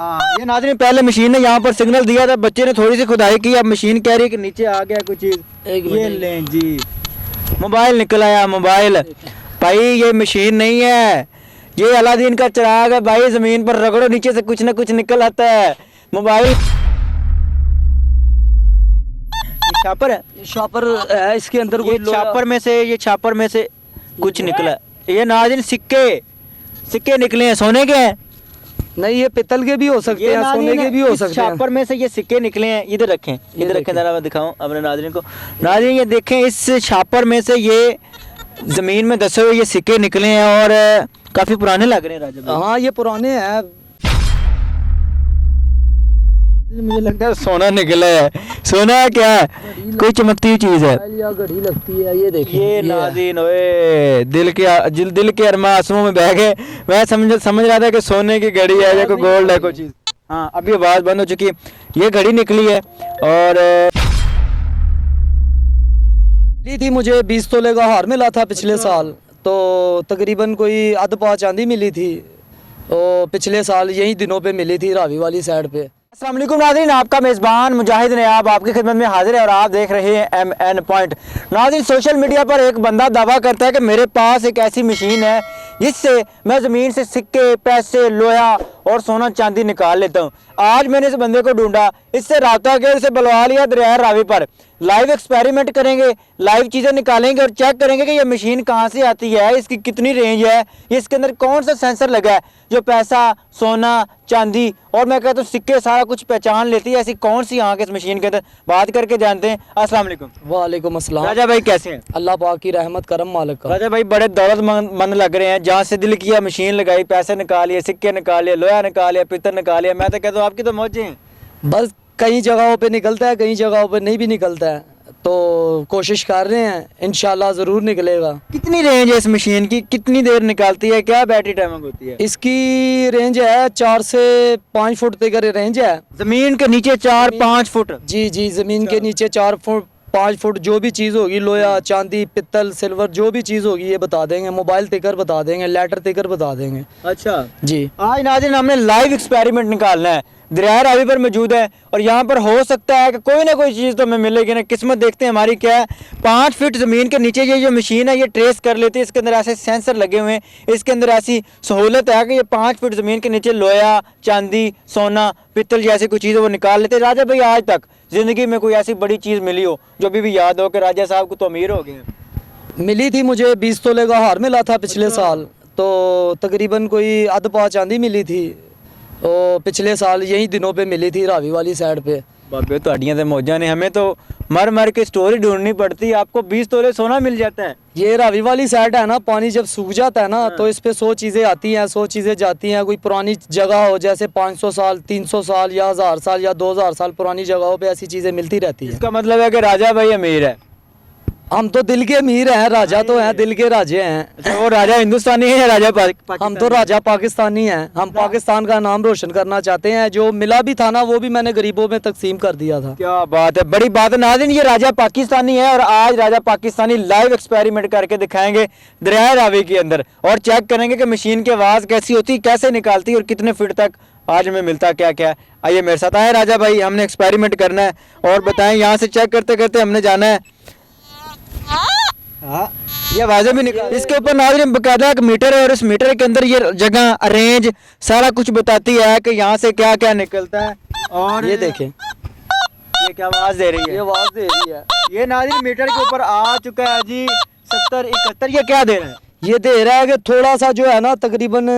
हाँ ये नाज़रीन पहले मशीन ने यहाँ पर सिग्नल दिया था, बच्चे ने थोड़ी सी खुदाई की, अब मशीन कह रही है कि नीचे आ गया कुछ चीज़। ये लें जी, मोबाइल निकल आया मोबाइल। भाई ये मशीन नहीं है, ये अलादीन का चिराग है भाई, ज़मीन पर रगड़ो नीचे से कुछ ना कुछ निकल आता है। मोबाइल छापर है, शॉपर है इसके अंदर। ये छापर में से, ये छापर में से कुछ निकला। ये नाज़रीन सिक्के निकले हैं, सोने के हैं? नहीं, ये पित्तल के भी हो सकते हैं, सोने के भी हो सकते हैं। छापर में से ये सिक्के निकले हैं। इधर रखें, इधर रखें, जरा मैं दिखाऊं अपने नाज़रीन को। नाज़रीन ये देखें, इस छापर में से ये ज़मीन में दसे हुए ये सिक्के निकले हैं और काफ़ी पुराने लग रहे हैं राजा भाई। हाँ ये पुराने हैं। मुझे लगता है सोना निकला है। सोना है क्या है? कोई चमकती हुई चीज़ है या घड़ी लगती है। ये देखिए, ये नाज़रीन ओए दिल के अरमा आंसुओं में बह गए। मैं समझ रहा था कि सोने की घड़ी है या कोई गोल्ड है कोई चीज़। हाँ अभी आवाज़ बंद हो चुकी है। ये घड़ी निकली है और मिली थी मुझे 20 तोले का हार मिला था पिछले साल, तो तकरीबन कोई आध पा चांदी मिली थी, तो पिछले साल यही दिनों पे मिली थी रावी वाली साइड पे। अस्सलाम वालेकुम नाज़रीन, आपका मेज़बान मुजाहिद नयाब आपकी खिदमत में हाजिर है और आप देख रहे हैं MN पॉइंट। नाज़रीन सोशल मीडिया पर एक बंदा दावा करता है कि मेरे पास एक ऐसी मशीन है जिससे मैं ज़मीन से सिक्के, पैसे, लोहा और सोना चांदी निकाल लेता हूँ। आज मैंने इस बंदे को ढूंढा, इससे रब्ता किया, इसे बुलवा लिया दरिया रावी पर। लाइव एक्सपेरिमेंट करेंगे, लाइव चीज़ें निकालेंगे और चेक करेंगे कि ये मशीन कहाँ से आती है, इसकी कितनी रेंज है, इसके अंदर कौन सा सेंसर लगा है जो पैसा, सोना, चांदी और मैं कहता हूँ सिक्के सारा कुछ पहचान लेती है। ऐसी कौन सी आँख इस मशीन के अंदर, बात करके जानते हैं। अस्सलाम वालेकुम। वालेकुम अस्सलाम। राजा भाई कैसे हैं? अल्लाह पाक की रहमत करम मालिक का। राजा भाई बड़े दौलतमंद लग रहे हैं, जहाँ से दिल किया मशीन लगाई, पैसे निकालिए, सिक्के निकालिए, लोहा निकालिए, पित्तल निकालिए। मैं तो कहता हूँ आपकी तो मौजें हैं। बस कई जगहों पे निकलता है, कई जगहों पे नहीं भी निकलता है, तो कोशिश कर रहे हैं, इंशाल्लाह ज़रूर निकलेगा। कितनी रेंज है इस मशीन की, कितनी देर निकालती है, क्या बैटरी टाइमिंग होती है? इसकी रेंज है 4 से 5 फुट तक रेंज है। जमीन के नीचे 4-5 फुट? जी जी, ज़मीन के नीचे 4 फुट 5 फुट जो भी चीज़ होगी, लोहा, चांदी, पित्तल, सिल्वर, जो भी चीज़ होगी ये बता देंगे। मोबाइल तिकर बता देंगे, लेटर तिकर बता देंगे। अच्छा जी, आज नाज़रीन हमने लाइव एक्सपेरिमेंट निकालना है, दरिया रावी पर मौजूद है और यहाँ पर हो सकता है कि कोई ना कोई चीज़ तो हमें मिलेगी ना। किस्मत देखते हैं हमारी क्या है। 5 फीट ज़मीन के नीचे ये जो मशीन है ये ट्रेस कर लेती है। इसके अंदर ऐसे सेंसर लगे हुए हैं, इसके अंदर ऐसी सहूलत है कि ये 5 फीट ज़मीन के नीचे लोहा, चांदी, सोना, पित्तल जैसी कोई चीज़ वो निकाल लेते हैं। राजा भाई आज तक ज़िंदगी में कोई ऐसी बड़ी चीज़ मिली हो जो अभी भी याद हो कि राजा साहब को तो अमीर हो गए? मिली थी मुझे 20 तोले का हार मिला था पिछले साल, तो तकरीबन कोई आध पा चांदी मिली थी, तो पिछले साल यही दिनों पे मिली थी रावी वाली साइड पे। बाबे ਤੁਹਾਡੀਆਂ ਤੇ मौजा ने, हमें तो मर के स्टोरी ढूंढनी पड़ती है, आपको 20 तोले सोना मिल जाता है। ये रावी वाली साइड है ना, पानी जब सूख जाता है ना तो इस पे 100 चीज़ें आती हैं, 100 चीज़ें जाती हैं। कोई पुरानी जगह हो जैसे 500 साल, 300 साल या 1000 साल या 2000 साल पुरानी जगहों पे ऐसी चीज़ें मिलती रहती हैं। इसका मतलब है कि राजा भाई अमीर है। हम तो दिल के अमीर हैं, राजा तो हैं, दिल के राजे हैं। अच्छा वो राजा हिंदुस्तानी है या राजा हम तो राजा पाकिस्तानी हैं। हम पाकिस्तान का नाम रोशन करना चाहते हैं। जो मिला भी था ना वो भी मैंने गरीबों में तकसीम कर दिया था। क्या बात है, बड़ी बात है। नाज़रीन ये राजा पाकिस्तानी है और आज राजा पाकिस्तानी लाइव एक्सपेरिमेंट करके दिखाएंगे दरिया रावी के अंदर और चेक करेंगे कि मशीन की आवाज़ कैसी होती, कैसे निकालती और कितने फीट तक आज हमें मिलता क्या क्या। आइए मेरे साथ आए राजा भाई, हमने एक्सपेरिमेंट करना है और बताएं। यहाँ से चेक करते करते हमने जाना है। हाँ ये आवाज़ें भी निकाल, इसके ऊपर नाज़रीन बकायदा एक मीटर है और इस मीटर के अंदर ये जगह, रेंज सारा कुछ बताती है कि यहाँ से क्या क्या निकलता है। और ये देखें, ये क्या आवाज़ दे रही है? ये आवाज़ दे रही है। ये नाज़रीन मीटर के ऊपर आ चुका है जी 70-71। ये क्या दे रहा है? ये दे रहा है कि थोड़ा सा जो है ना, तकरीबन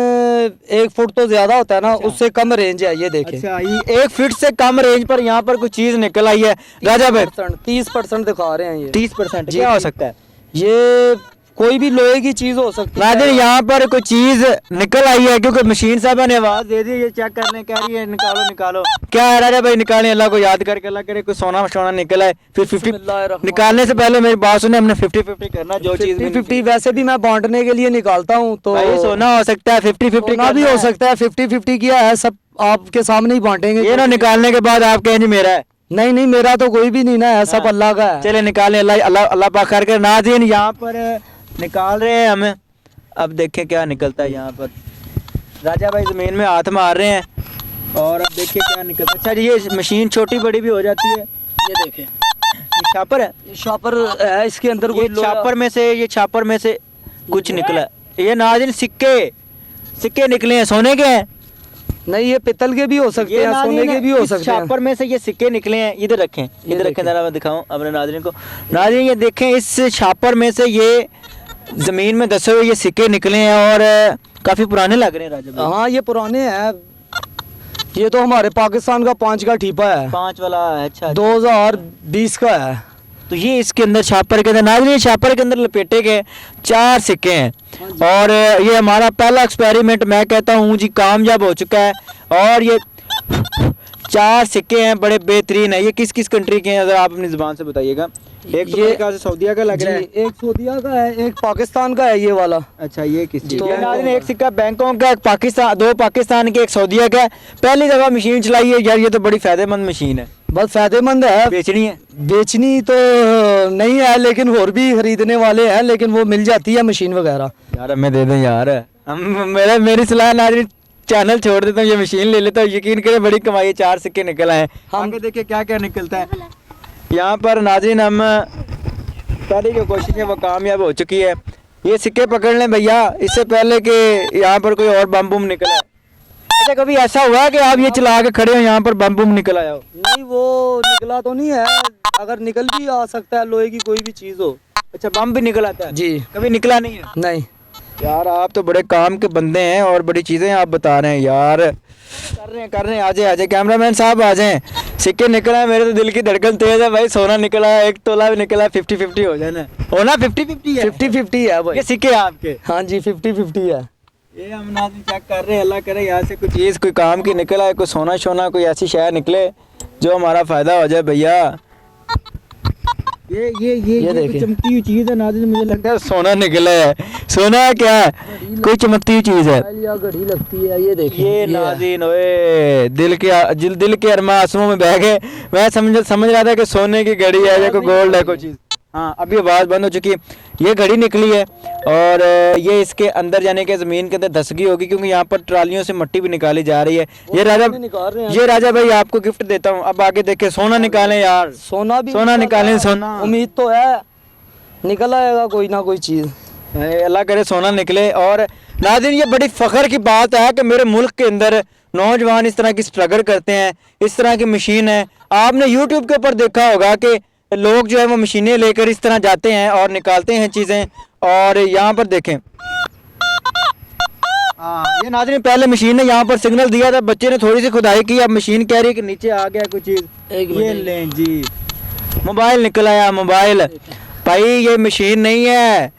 1 फुट तो ज्यादा होता है ना, उससे कम रेंज है। ये देखें, अच्छा ये 1 फीट से कम रेंज पर यहाँ पर कोई चीज़ निकल आई है। राजा भाई 30% दिखा रहे हैं। ये 30% क्या हो सकता है? ये कोई भी लोहे की चीज हो सकती है। नाज़रीन यहाँ पर कोई चीज़ निकल आई है क्योंकि मशीन साहबा ने आवाज़ दे दी। ये चेक करने कह रही है निकालो निकालो। क्या है राजा भाई? निकालें, अल्लाह को याद करके, अल्लाह करे कोई सोना सोना निकल आए। फिर 50 निकालने से पहले मेरी बात सुने, हमने 50-50 करना। जो चीज़ 50-50 वैसे भी मैं बांटने के लिए निकालता हूँ, तो भाई सोना हो सकता है, 50-50 भी हो सकता है। 50-50 किया है, सब आपके सामने ही बांटेंगे। ये ना निकालने के बाद आप कहें जी मेरा है। नहीं नहीं, मेरा तो कोई भी नहीं ना है, सब अल्लाह का है। चले निकालें, अल्लाह पाक खैर करे। नाज़रीन यहाँ पर निकाल रहे हैं हमें, अब देखें क्या निकलता है यहाँ पर। राजा भाई ज़मीन में हाथ मार रहे हैं और अब देखिए क्या निकलता है। अच्छा जी, ये मशीन छोटी बड़ी भी हो जाती है। ये देखें, ये छापर है, ये शॉपर है, इसके अंदर ये कोई छापर में से कुछ निकला। ये नाज़रीन सिक्के निकले हैं, सोने के हैं। नहीं, ये पित्तल के भी हो सकते हैं, सोने के भी हो सकते हैं। छापर में से ये सिक्के निकले हैं। इधर रखें, जरा मैं दिखाऊं अपने नाज़रीन को। नाज़रीन ये देखें, इस छापर में से ये ज़मीन में दसे हुए ये सिक्के निकले हैं और काफ़ी पुराने लग रहे हैं राजा भाई। हाँ, ये पुराने हैं। ये तो हमारे पाकिस्तान का 5 का ठीपा है, 5 वाला है। अच्छा, 2020 का है। तो ये इसके अंदर छापर के अंदर नाज़रीन, छापर के अंदर लपेटे गए 4 सिक्के हैं और ये हमारा पहला एक्सपेरिमेंट मैं कहता हूँ जी कामयाब हो चुका है। और ये 4 सिक्के हैं, बड़े बेहतरीन है। ये किस किस कंट्री के हैं, अगर आप अपनी ज़ुबान से बताइएगा। एक तो मेरे ख्याल से सऊदीया का लग रहा है, एक सऊदीया का है, एक पाकिस्तान का है ये वाला। अच्छा, ये किस चीज़ तो- का? नाज़रीन एक सिक्का बैंकॉक का, एक पाकिस्तान, 2 पाकिस्तान के, एक सऊदीया का। पहली दफ़ा मशीन चलाई है यार, ये तो बड़ी फ़ायदेमंद मशीन है। बस फायदेमंद है। बेचनी है? बेचनी तो नहीं है, लेकिन और भी खरीदने वाले हैं, लेकिन वो मिल जाती है मशीन वगैरह। यार हमें दे दें यार, मेरी सलाह नाज़रीन, चैनल छोड़ देता हूँ, ये मशीन ले लेता हूँ। यकीन करें बड़ी कमाई है, 4 सिक्के निकल आए। हम आगे देखिए क्या क्या निकलता है यहाँ पर। नाज़रीन हम पहले जो कोशिश है वो कामयाब हो चुकी है। ये सिक्के पकड़ लें भैया, इससे पहले कि यहाँ पर कोई और बम बुम निकला है। अच्छा, कभी ऐसा हुआ कि आप ये चला के खड़े हो, यहाँ पर बम बुम निकल आया हो? नहीं, वो निकला तो नहीं है, अगर निकल भी आ सकता है, लोहे की कोई भी चीज़ हो। अच्छा, बम भी निकल आता है जी। कभी निकला नहीं है? नहीं यार आप तो बड़े काम के बंदे हैं और बड़ी चीज़ें आप बता रहे हैं यार। कर रहे हैं, आ जाए कैमरामैन साहब आ जाएं। सिक्के निकला है, मेरे तो दिल की धड़कन तेज है भाई। सोना निकला है, 1 तोला भी निकला है। 50-50 हो जाना, होना 50-50 है। 50-50 है भाई। ये सिक्के आपके? हाँ जी, 50-50 है। ये हम नाज़रीन चेक कर रहे हैं, अल्लाह करे यहाँ से कोई चीज़, कोई काम की निकला है, कोई सोना शोना, कोई ऐसी शय निकले जो हमारा फ़ायदा हो जाए भैया। ये देखिए, चमकती हुई चीज़ है नाज़रीन, मुझे लगता है सोना निकला है। सोना है क्या है? कोई चमकती हुई चीज़ है। या घड़ी लगती है, ये देखिए। ये नाज़रीन ओए, दिल के अरमा आंसुओं में बह गए। मैं समझ रहा था कि सोने की घड़ी है या कोई गोल्ड है कोई चीज़। हाँ, अभी आवाज़ बंद हो चुकी है। ये घड़ी निकली है और ये इसके अंदर जाने के ज़मीन के अंदर धस गई होगी, क्योंकि यहाँ पर ट्रालियों से मिट्टी भी निकाली जा रही है। ये राजा भाई आपको गिफ्ट देता हूँ। अब आगे देखे, सोना निकालें यार, सोना निकालें, सोना। उम्मीद तो है निकल आएगा कोई ना कोई चीज़, अल्लाह करे सोना निकले। और नाज़रीन ये बड़ी फ़ख्र की बात है कि मेरे मुल्क के अंदर नौजवान इस तरह की स्ट्रगल करते हैं, इस तरह की मशीन है। आपने यूट्यूब के ऊपर देखा होगा कि लोग जो है वो मशीनें लेकर इस तरह जाते हैं और निकालते हैं चीज़ें। और यहाँ पर देखें, ये नाज़रीन पहले मशीन ने यहाँ पर सिग्नल दिया था, बच्चे ने थोड़ी सी खुदाई की, अब मशीन कह रही है कि नीचे आ गया कोई चीज़। ये लें जी, मोबाइल निकल आया। मोबाइल भाई ये मशीन नहीं है,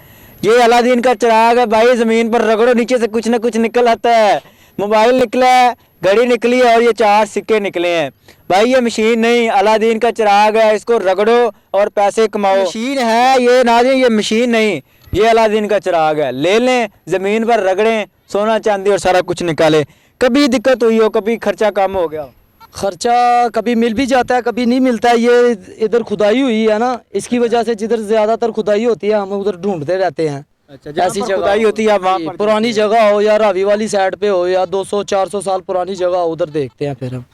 ये अलादीन का चिराग है भाई। ज़मीन पर रगड़ो, नीचे से कुछ ना कुछ निकल आता है। मोबाइल निकला है, घड़ी निकली है और ये 4 सिक्के निकले हैं भाई। ये मशीन नहीं, अलादीन का चिराग है, इसको रगड़ो और पैसे कमाओ। मशीन है ये नाज़रीन, ये मशीन नहीं, ये अलादीन का चिराग है। ले लें, ज़मीन पर रगड़ें, सोना चांदी और सारा कुछ निकाले। कभी दिक्कत हुई हो, कभी खर्चा कम हो गया हो? खर्चा कभी मिल भी जाता है, कभी नहीं मिलता है। ये इधर खुदाई हुई है ना, इसकी वजह से जिधर ज़्यादातर खुदाई होती है हम उधर ढूंढते रहते हैं। अच्छा, ऐसी जगह खुदाई होती है वहाँ पर पुरानी जगह हो या रावी वाली साइड पे हो या 200-400 साल पुरानी जगह हो, उधर देखते हैं फिर हम।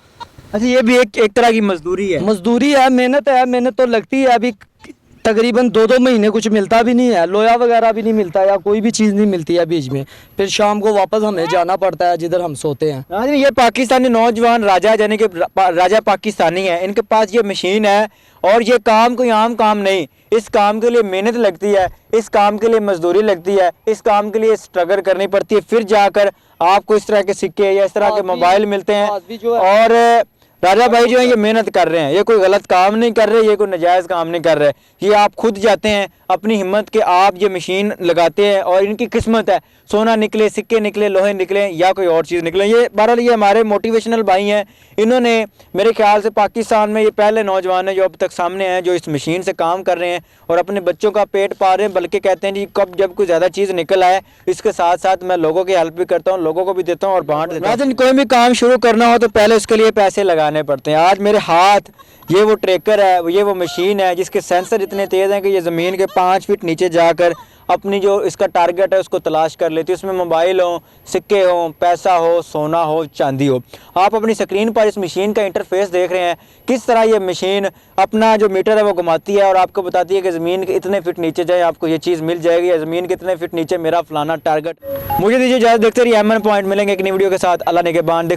अच्छा, ये भी एक तरह की मजदूरी है। मजदूरी है, मेहनत है, मेहनत तो लगती है। अभी तकरीबन 2-2 महीने कुछ मिलता भी नहीं है, लोया वगैरह भी नहीं मिलता या कोई भी चीज़ नहीं मिलती है बीच में। फिर शाम को वापस हमें जाना पड़ता है जिधर हम सोते हैं। हाँ, ये पाकिस्तानी नौजवान राजा यानी कि राजा पाकिस्तानी है, इनके पास ये मशीन है और ये काम कोई आम काम नहीं। इस काम के लिए मेहनत लगती है, इस काम के लिए मजदूरी लगती है, इस काम के लिए स्ट्रगल करनी पड़ती है, फिर जाकर आपको इस तरह के सिक्के या इस तरह के मोबाइल मिलते हैं। और राजा भाई जो है ये मेहनत कर रहे हैं, ये कोई गलत काम नहीं कर रहे, ये कोई नाजायज़ काम नहीं कर रहे। ये आप खुद जाते हैं अपनी हिम्मत के, आप ये मशीन लगाते हैं और इनकी किस्मत है सोना निकले, सिक्के निकले, लोहे निकले या कोई और चीज़ निकले। ये बहरहाल ये हमारे मोटिवेशनल भाई हैं। इन्होंने मेरे ख्याल से पाकिस्तान में ये पहले नौजवान हैं जो अब तक सामने हैं जो इस मशीन से काम कर रहे हैं और अपने बच्चों का पेट पाल रहे हैं। बल्कि कहते हैं जी कब जब कोई ज़्यादा चीज़ निकल आए, इसके साथ साथ मैं लोगों की हेल्प भी करता हूँ, लोगों को भी देता हूँ और बांट देता हूँ। कोई भी काम शुरू करना हो तो पहले उसके लिए पैसे लगाने पड़ते हैं। आज मेरे हाथ ये वो ट्रैकर है, ये वो मशीन है जिसके सेंसर इतने तेज़ हैं कि ये ज़मीन के 5 फीट नीचे जाकर अपनी जो इसका टारगेट है उसको तलाश कर लेती है। उसमें मोबाइल हो, सिक्के हो, पैसा हो, सोना हो, चांदी हो। आप अपनी स्क्रीन पर इस मशीन का इंटरफेस देख रहे हैं, किस तरह ये मशीन अपना जो मीटर है वो घुमाती है और आपको बताती है कि ज़मीन के इतने फिट नीचे जाए आपको ये चीज़ मिल जाएगी, या ज़मीन के इतने फिट नीचे मेरा फलाना टारगेट। मुझे दीजिए इजाज़त, देखते रहिए MN पॉइंट। मिलेंगे एक नई वीडियो के साथ। अल्लाह निगहबान।